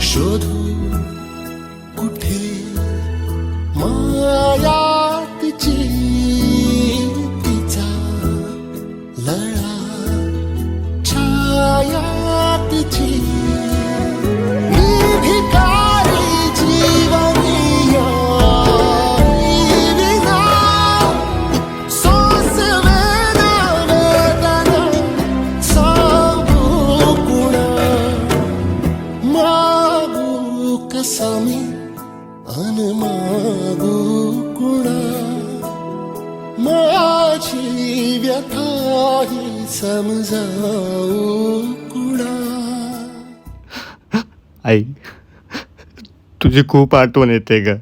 शोधू कुठे माया तिची, तिचा लळा छाया तिची. मी भिकारी जीवनिया विना, श्वास वेदना सांगू कुणा. मागू कसा मी अन मागू कुणा, माझी व्यथा ही समजावू कुणा. आई, तुझी खूप आठवण येते ग.